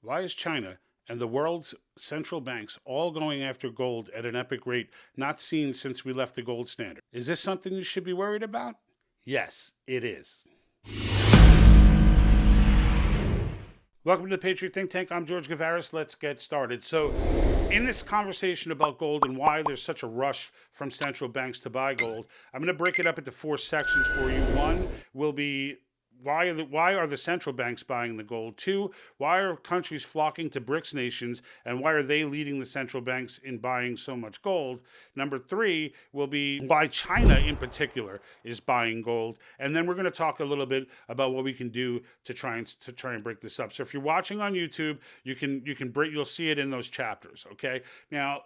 Why is China and the world's central banks all going after gold at an epic rate not seen since we left the gold standard? Is this something you should be worried about? Yes, it is. Welcome to the Patriot Think Tank. I'm George Gavaris. Let's get started. So, in this conversation about gold and why there's such a rush from central banks to buy gold, I'm going to break it up into 4 sections for you. 1 will be why are the central banks buying the gold? 2, why are countries flocking to BRICS nations, and why are they leading the central banks in buying so much gold? Number 3 will be why China in particular is buying gold, and then we're going to talk a little bit about what we can do to try and break this up. So if you're watching on YouTube, you'll see it in those chapters. Okay, now.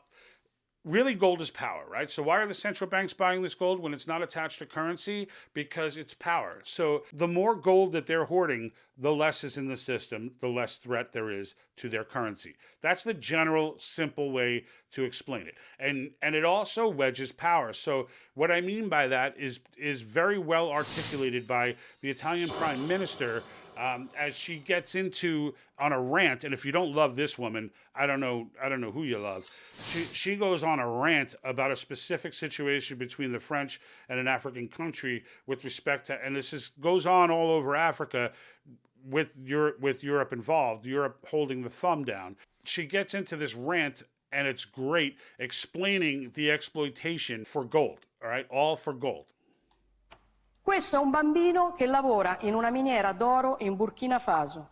Really, gold is power, right? So why are the central banks buying this gold when it's not attached to currency? Because it's power. So the more gold that they're hoarding, the less is in the system, the less threat there is to their currency. That's the general, simple way to explain it. And it also wedges power. So what I mean by that is very well articulated by the Italian Prime Minister, as she gets into on a rant, and if you don't love this woman, I don't know who you love. She goes on a rant about a specific situation between the French and an African country with respect to, and this goes on all over Africa with Europe involved, Europe holding the thumb down. She gets into this rant, and it's great, explaining the exploitation for gold. All right, all for gold. Questo è un bambino che lavora in una miniera d'oro in Burkina Faso.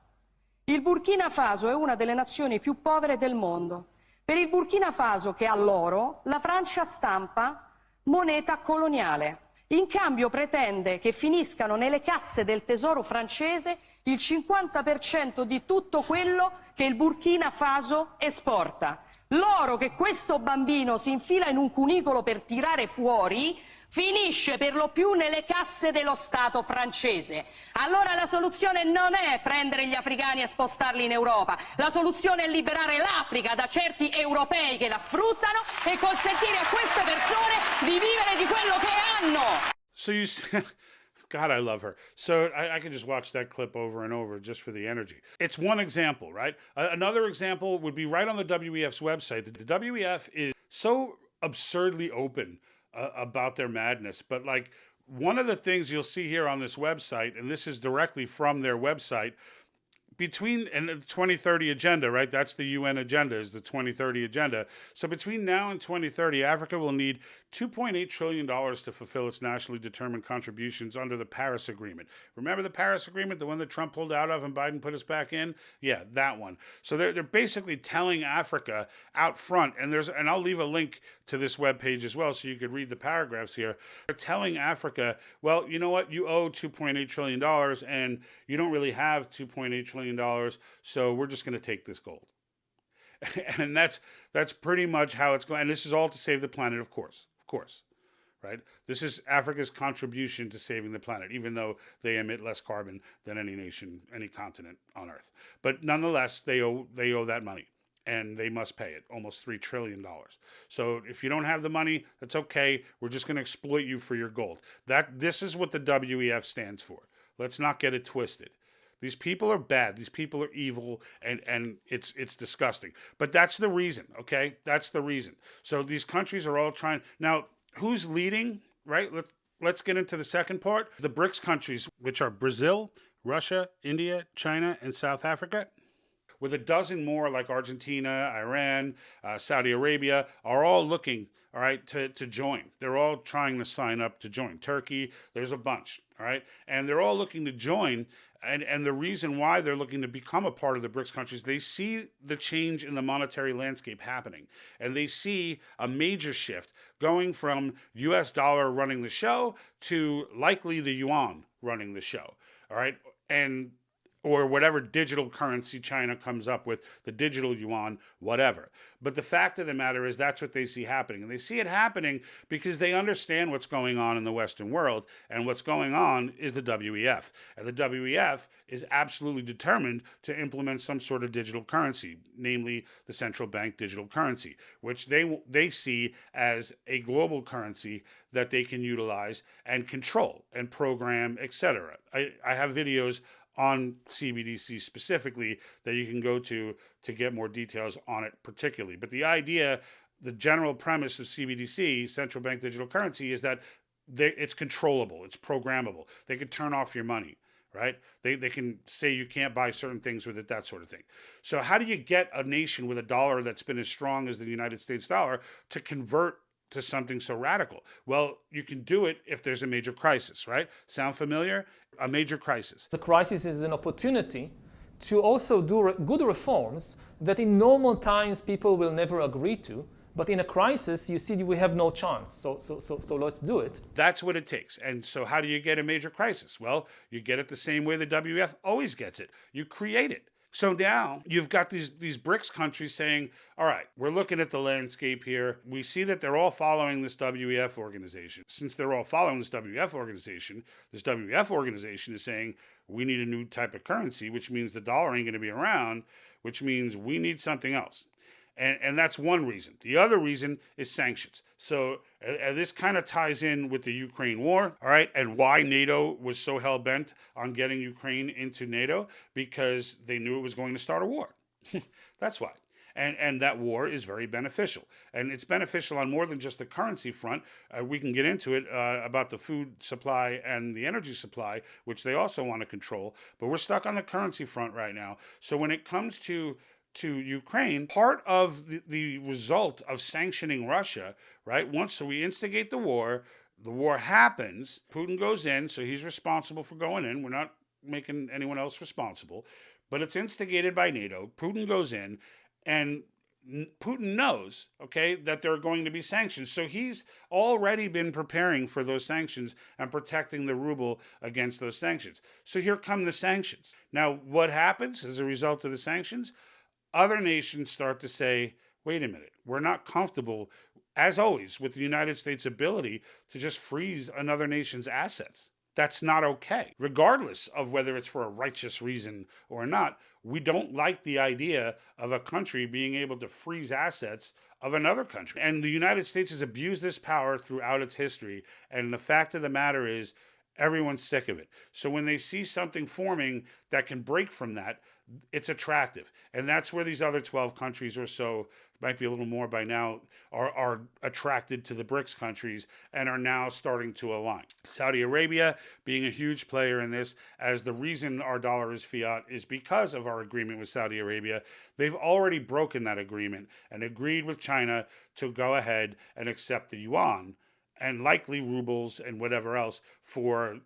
Il Burkina Faso è una delle nazioni più povere del mondo. Per il Burkina Faso, che ha l'oro, la Francia stampa moneta coloniale. In cambio pretende che finiscano nelle casse del tesoro francese il 50% di tutto quello che il Burkina Faso esporta. L'oro che questo bambino si infila in un cunicolo per tirare fuori finisce per lo più nelle casse dello Stato francese. Allora la soluzione non è prendere gli africani e spostarli in Europa. La soluzione è liberare l'Africa da certi europei che la sfruttano e consentire a queste persone di vivere di quello che hanno. So you God, I love her. So I could just watch that clip over and over just for the energy. It's one example, right? Another example would be right on the WEF's website. The WEF is so absurdly open about their madness. But like one of the things you'll see here on this website, and this is directly from their website, and the 2030 agenda, right? That's the UN agenda, is the 2030 agenda. So between now and 2030, Africa will need $2.8 trillion to fulfill its nationally determined contributions under the Paris Agreement. Remember the Paris Agreement, the one that Trump pulled out of and Biden put us back in? Yeah, that one. So they're basically telling Africa out front, and I'll leave a link to this webpage as well so you could read the paragraphs here. They're telling Africa, well, you know what? You owe $2.8 trillion and you don't really have $2.8 trillion, so we're just going to take this gold. And that's pretty much how it's going. And this is all to save the planet, of course, right? This is Africa's contribution to saving the planet, even though they emit less carbon than any nation, any continent on Earth. But nonetheless, they owe that money, and they must pay it, almost $3 trillion. So if you don't have the money, that's okay. We're just going to exploit you for your gold. This is what the WEF stands for. Let's not get it twisted. These people are bad. These people are evil, and it's disgusting. But that's the reason, okay? That's the reason. So these countries are all trying. Now, who's leading, right? Let's get into the second part. The BRICS countries, which are Brazil, Russia, India, China, and South Africa, with a dozen more like Argentina, Iran, Saudi Arabia, are all looking, all right, to join. They're all trying to sign up to join. Turkey, there's a bunch, all right? And they're all looking to join. And the reason why they're looking to become a part of the BRICS countries, they see the change in the monetary landscape happening. And they see a major shift going from US dollar running the show to likely the yuan running the show. All right. Or whatever digital currency China comes up with, the digital yuan, whatever. But the fact of the matter is that's what they see happening. And they see it happening because they understand what's going on in the Western world. And what's going on is the WEF. And the WEF is absolutely determined to implement some sort of digital currency, namely the central bank digital currency, which they see as a global currency that they can utilize and control and program, etc. I have videos on CBDC specifically that you can go to get more details on it particularly. But the idea, the general premise of CBDC, central bank digital currency, is that it's controllable, it's programmable. They can turn off your money, right? They can say you can't buy certain things with it, that sort of thing. So how do you get a nation with a dollar that's been as strong as the United States dollar to convert to something so radical? Well, you can do it if there's a major crisis, right? Sound familiar? A major crisis. The crisis is an opportunity to also do good reforms that in normal times people will never agree to. But in a crisis, you see, we have no chance. So let's do it. That's what it takes. And so how do you get a major crisis? Well, you get it the same way the WEF always gets it. You create it. So now you've got these BRICS countries saying, all right, we're looking at the landscape here. We see that they're all following this WEF organization. Since they're all following this WEF organization is saying we need a new type of currency, which means the dollar ain't going to be around, which means we need something else. And that's one reason. The other reason is sanctions. So this kind of ties in with the Ukraine war, all right, and why NATO was so hell-bent on getting Ukraine into NATO, because they knew it was going to start a war. That's why. And that war is very beneficial. And it's beneficial on more than just the currency front. We can get into it about the food supply and the energy supply, which they also want to control. But we're stuck on the currency front right now. So when it comes to Ukraine, part of the result of sanctioning Russia, right? Once we instigate the war happens, Putin goes in, so he's responsible for going in. We're not making anyone else responsible, but it's instigated by NATO. Putin goes in, and Putin knows, okay, that there are going to be sanctions. So he's already been preparing for those sanctions and protecting the ruble against those sanctions. So here come the sanctions. Now, what happens as a result of the sanctions? Other nations start to say, wait a minute, we're not comfortable, as always, with the United States' ability to just freeze another nation's assets. That's not okay. Regardless of whether it's for a righteous reason or not, we don't like the idea of a country being able to freeze assets of another country. And the United States has abused this power throughout its history. And the fact of the matter is, everyone's sick of it. So when they see something forming that can break from that, it's attractive. And that's where these other 12 countries or so, might be a little more by now, are attracted to the BRICS countries and are now starting to align. Saudi Arabia being a huge player in this, as the reason our dollar is fiat is because of our agreement with Saudi Arabia. They've already broken that agreement and agreed with China to go ahead and accept the yuan and likely rubles and whatever else for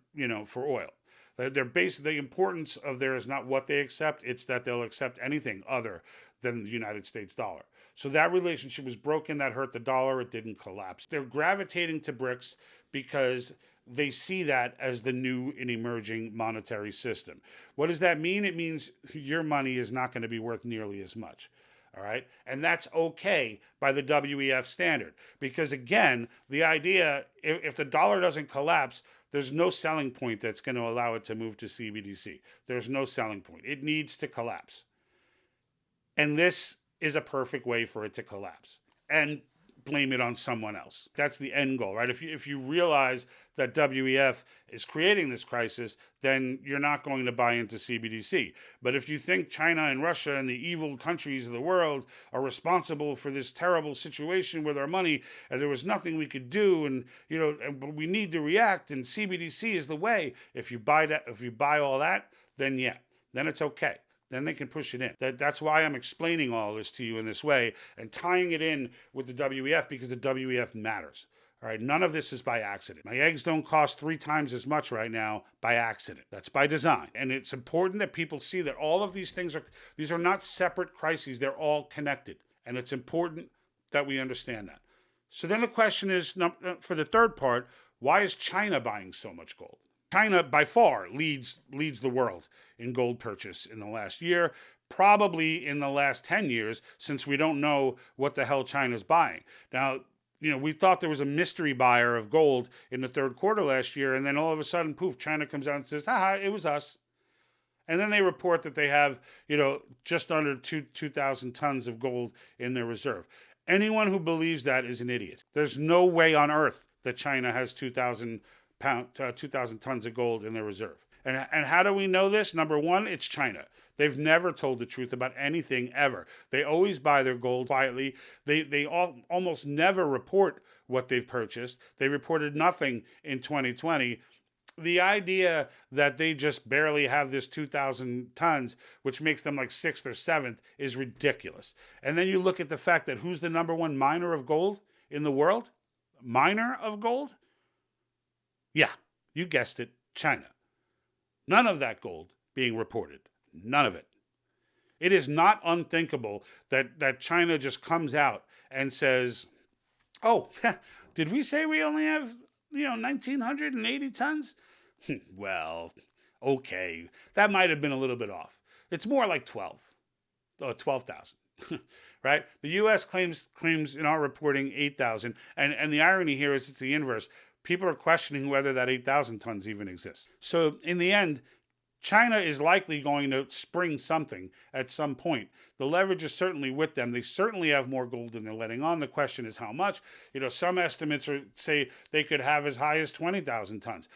oil. They're basically, the importance of there is not what they accept, it's that they'll accept anything other than the United States dollar. So that relationship was broken, that hurt the dollar, it didn't collapse. They're gravitating to BRICS because they see that as the new and emerging monetary system. What does that mean? It means your money is not going to be worth nearly as much. All right. And that's okay by the WEF standard. Because again, the idea, if the dollar doesn't collapse, there's no selling point that's going to allow it to move to CBDC. There's no selling point. It needs to collapse. And this is a perfect way for it to collapse. And blame it on someone else. That's the end goal, right? If you realize that WEF is creating this crisis, then you're not going to buy into CBDC. But if you think China and Russia and the evil countries of the world are responsible for this terrible situation with our money, and there was nothing we could do, and but we need to react, and CBDC is the way. If you buy all that, then it's okay. Then they can push it in. That's why I'm explaining all this to you in this way and tying it in with the WEF, because the WEF matters. All right, none of this is by accident. My eggs don't cost 3 times as much right now by accident. That's by design. And it's important that people see that all of these things are not separate crises. They're all connected. And it's important that we understand that. So then the question is, for the third part, why is China buying so much gold? China, by far, leads the world in gold purchase in the last year, probably in the last 10 years, since we don't know what the hell China's buying. Now, we thought there was a mystery buyer of gold in the third quarter last year, and then all of a sudden, poof, China comes out and says, haha, it was us. And then they report that they have, just under 2,000 tons of gold in their reserve. Anyone who believes that is an idiot. There's no way on earth that China has 2,000 tons of gold in their reserve. And how do we know this? Number one, it's China. They've never told the truth about anything ever. They always buy their gold quietly. They almost never report what they've purchased. They reported nothing in 2020. The idea that they just barely have this 2,000 tons, which makes them like 6th or 7th, is ridiculous. And then you look at the fact that who's the number one miner of gold in the world? Miner of gold? Yeah, you guessed it, China. None of that gold being reported. None of it. It is not unthinkable that China just comes out and says, oh, did we say we only have 1,980 tons? Well, okay. That might have been a little bit off. It's more like 12,000, right? The U.S. claims in our reporting 8,000. And the irony here is it's the inverse. People are questioning whether that 8,000 tons even exists. So in the end, China is likely going to spring something at some point. The leverage is certainly with them. They certainly have more gold than they're letting on. The question is how much. Some estimates say they could have as high as 20,000 tons.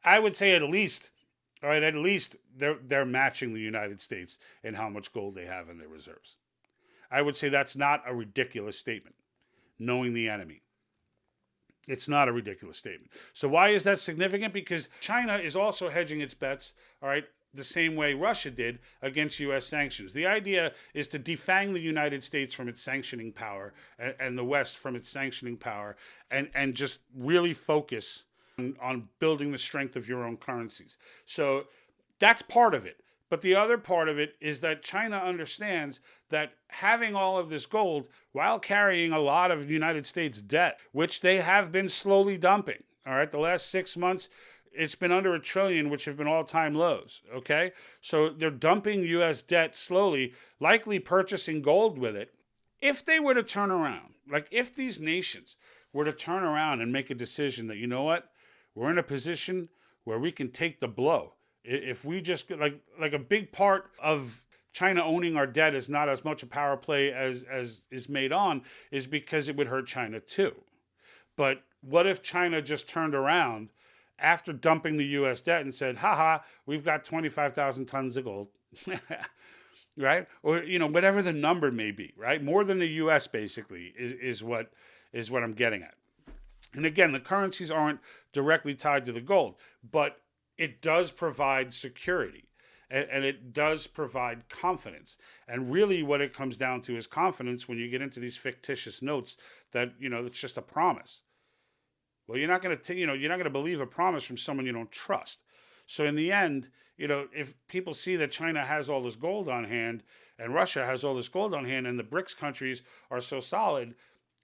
I would say at least they're matching the United States in how much gold they have in their reserves. I would say that's not a ridiculous statement, knowing the enemy. It's not a ridiculous statement. So why is that significant? Because China is also hedging its bets, all right, the same way Russia did against U.S. sanctions. The idea is to defang the United States from its sanctioning power and the West from its sanctioning power and just really focus on building the strength of your own currencies. So that's part of it. But the other part of it is that China understands that having all of this gold while carrying a lot of United States debt, which they have been slowly dumping, all right, the last 6 months, it's been under $1 trillion, which have been all-time lows, okay? So they're dumping U.S. debt slowly, likely purchasing gold with it. If they were to turn around, like if these nations were to turn around and make a decision that, you know what, we're in a position where we can take the blow. If we just, like a big part of China owning our debt is not as much a power play as is made on, is because it would hurt China too. But what if China just turned around after dumping the U.S. debt and said, haha, we've got 25,000 tons of gold, right? Or, whatever the number may be, right? More than the U.S. basically is what I'm getting at. And again, the currencies aren't directly tied to the gold, but it does provide security and it does provide confidence. And really what it comes down to is confidence when you get into these fictitious notes that, it's just a promise. Well, you're not going to believe a promise from someone you don't trust. So in the end, if people see that China has all this gold on hand and Russia has all this gold on hand and the BRICS countries are so solid,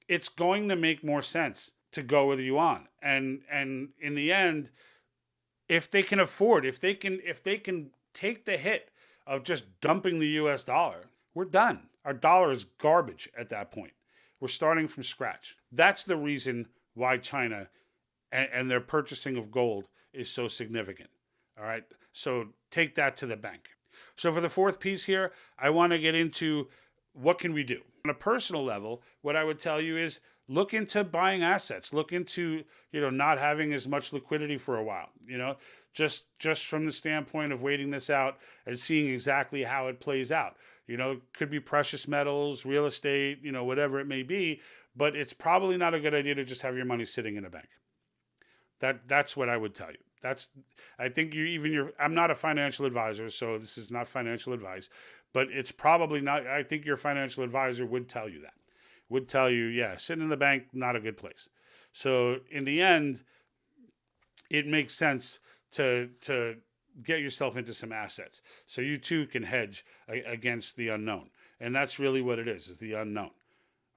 it's going to make more sense to go with the yuan. And in the end, if they can afford, if they can take the hit of just dumping the US dollar, we're done. Our dollar is garbage at that point. We're starting from scratch. That's the reason why China and their purchasing of gold is so significant. All right. So take that to the bank. So for the fourth piece here, I want to get into what can we do? On a personal level, what I would tell you is look into buying assets. Look into, not having as much liquidity for a while, just from the standpoint of waiting this out and seeing exactly how it plays out. It could be precious metals, real estate, whatever it may be, but it's probably not a good idea to just have your money sitting in a bank. That's what I would tell you. I think I'm not a financial advisor, so this is not financial advice, but it's probably not, I think your financial advisor would tell you that. Would tell you, yeah, sitting in the bank, not a good place. So in the end, it makes sense to get yourself into some assets so you too can hedge against the unknown. And that's really what it is the unknown,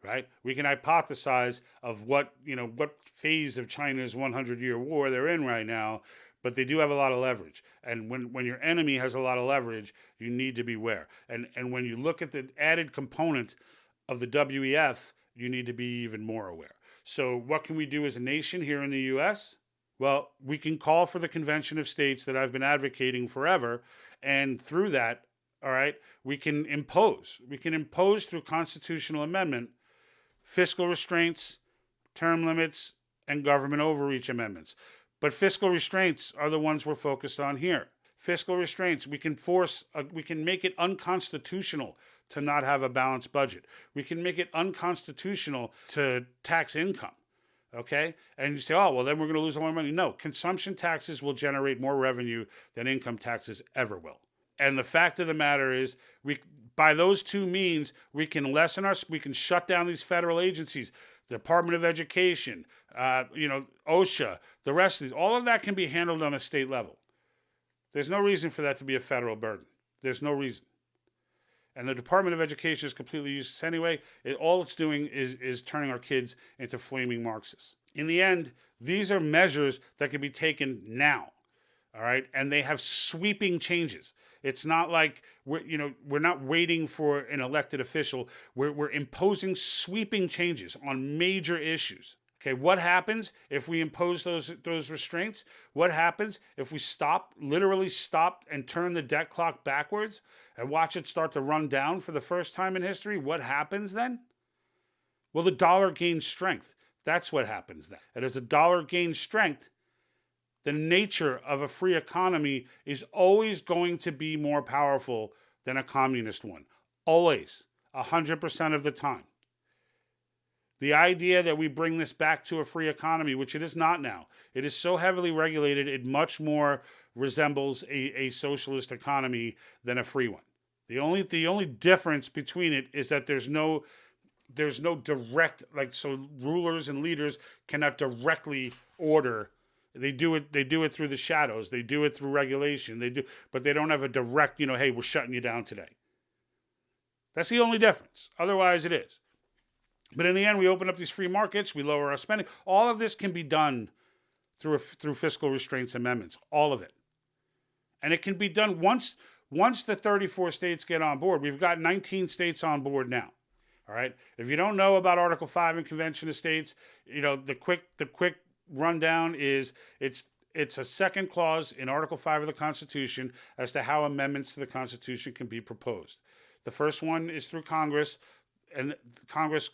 right? We can hypothesize of what phase of China's 100-year war they're in right now, but they do have a lot of leverage. And when your enemy has a lot of leverage, you need to beware. And when you look at the added component of the WEF, you need to be even more aware. So what can we do as a nation here in the U.S.? Well, we can call for the Convention of States that I've been advocating forever. And through that, all right, we can impose through constitutional amendment fiscal restraints, term limits, and government overreach amendments. But fiscal restraints are the ones we're focused on here. Fiscal restraints, we can make it unconstitutional to not have a balanced budget. We can make it unconstitutional to tax income. Okay? And you say, oh, well, then we're going to lose all our money. No, consumption taxes will generate more revenue than income taxes ever will. And the fact of the matter is, by those two means, we can shut down these federal agencies, the Department of Education, OSHA, the rest of these. All of that can be handled on a state level. There's no reason for that to be a federal burden. There's no reason. And the Department of Education is completely useless anyway. All it's doing is turning our kids into flaming Marxists. In the end, these are measures that can be taken now. All right, and they have sweeping changes. It's not like we're not waiting for an elected official. We're imposing sweeping changes on major issues. Okay, what happens if we impose those restraints? What happens if we literally stop and turn the debt clock backwards and watch it start to run down for the first time in history? What happens then? Well, the dollar gains strength. That's what happens then. And as the dollar gains strength, the nature of a free economy is always going to be more powerful than a communist one. Always. 100% of the time. The idea that we bring this back to a free economy, which it is not now. It is so heavily regulated, it much more resembles a socialist economy than a free one. The only difference between it is that there's no direct, so rulers and leaders cannot directly order. They do it through the shadows. They do it through regulation. But they don't have a direct, hey, we're shutting you down today. That's the only difference. Otherwise, it is. But in the end, we open up these free markets. We lower our spending. All of this can be done through fiscal restraints amendments. All of it. And it can be done once the 34 states get on board. We've got 19 states on board now. All right. If you don't know about Article V and Convention of States, the quick rundown is it's a second clause in Article V of the Constitution as to how amendments to the Constitution can be proposed. The first one is through Congress, and Congress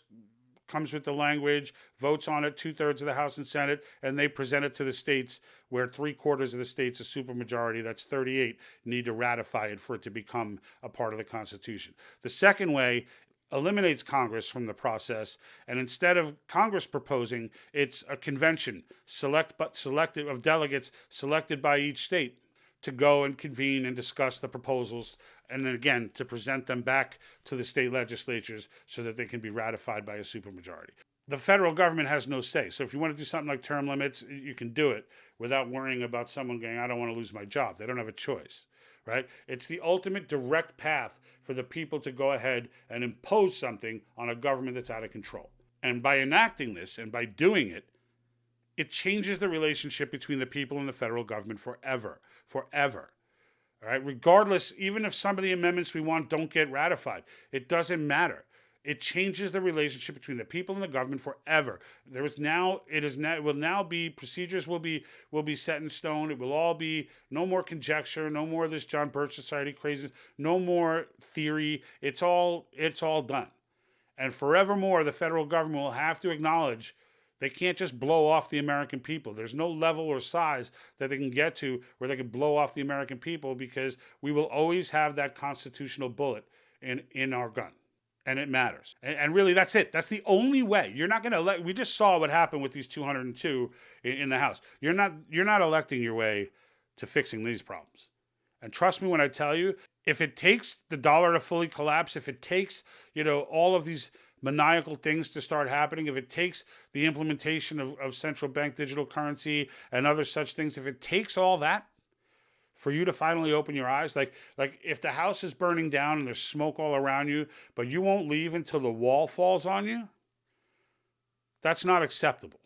comes with the language, votes on it, 2/3 of the House and Senate, and they present it to the states, where 3/4 of the states, a supermajority, that's 38, need to ratify it for it to become a part of the Constitution. The second way eliminates Congress from the process, and instead of Congress proposing, it's a convention selected of delegates selected by each state to go and convene and discuss the proposals, and then again to present them back to the state legislatures so that they can be ratified by a supermajority. The federal government has no say. So if you want to do something like term limits, you can do it without worrying about someone going, I don't want to lose my job. They don't have a choice. Right? It's the ultimate direct path for the people to go ahead and impose something on a government that's out of control. And by enacting this and by doing it, it changes the relationship between the people and the federal government forever. Forever. All right? Regardless, even if some of the amendments we want don't get ratified, it doesn't matter. It changes the relationship between the people and the government forever. Procedures will be set in stone. It will all be no more conjecture, no more of this John Birch Society crazy, no more theory. It's all done. And forevermore, the federal government will have to acknowledge they can't just blow off the American people. There's no level or size that they can get to where they can blow off the American people, because we will always have that constitutional bullet in our gun. And it matters. And really, that's it. That's the only way. You're not going to we just saw what happened with these 202 in the House. You're not electing your way to fixing these problems. And trust me when I tell you, if it takes the dollar to fully collapse, if it takes, all of these maniacal things to start happening, if it takes the implementation of central bank digital currency and other such things, if it takes all that for you to finally open your eyes, like if the house is burning down and there's smoke all around you, but you won't leave until the wall falls on you, that's not acceptable.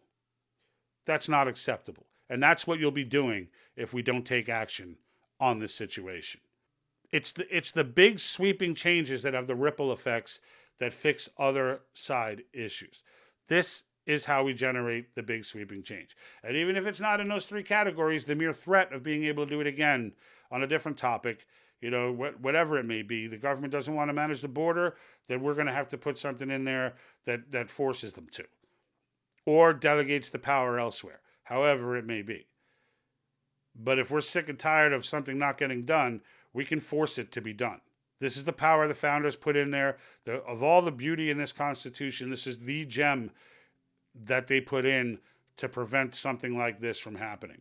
That's not acceptable. And that's what you'll be doing if we don't take action on this situation. It's the big sweeping changes that have the ripple effects that fix other side issues. This is how we generate the big sweeping change. And even if it's not in those three categories, the mere threat of being able to do it again on a different topic, whatever it may be, the government doesn't want to manage the border, then we're going to have to put something in there that forces them to, or delegates the power elsewhere, however it may be. But if we're sick and tired of something not getting done, we can force it to be done. This is the power the founders put in there. Of all the beauty in this Constitution, this is the gem that they put in to prevent something like this from happening.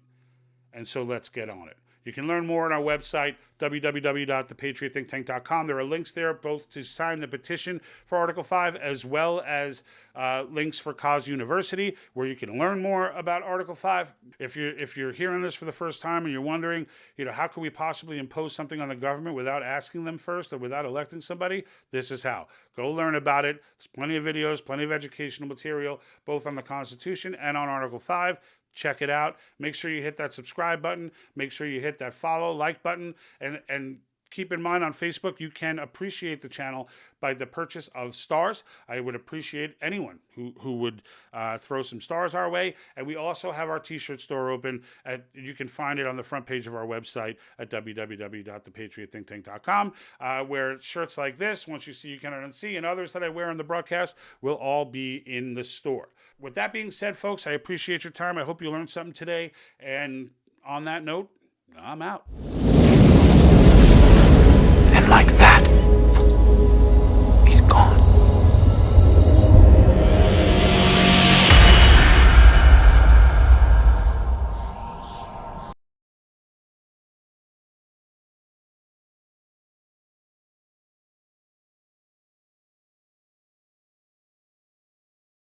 And so let's get on it. You can learn more on our website, www.thepatriotthinktank.com. There are links there both to sign the petition for Article 5 as well as links for COS University where you can learn more about Article 5. If you're hearing this for the first time and you're wondering, how can we possibly impose something on the government without asking them first or without electing somebody? This is how. Go learn about it. There's plenty of videos, plenty of educational material, both on the Constitution and on Article 5. Check it out. Make sure you hit that subscribe button. Make sure you hit that follow, like button. And keep in mind on Facebook, you can appreciate the channel by the purchase of stars. I would appreciate anyone who would throw some stars our way. And we also have our t-shirt store open. You can find it on the front page of our website at www.thepatriotthinktank.com, where shirts like this, once you see you cannot unsee, and others that I wear on the broadcast will all be in the store. With that being said, folks, I appreciate your time. I hope you learned something today. And on that note, I'm out. And like that,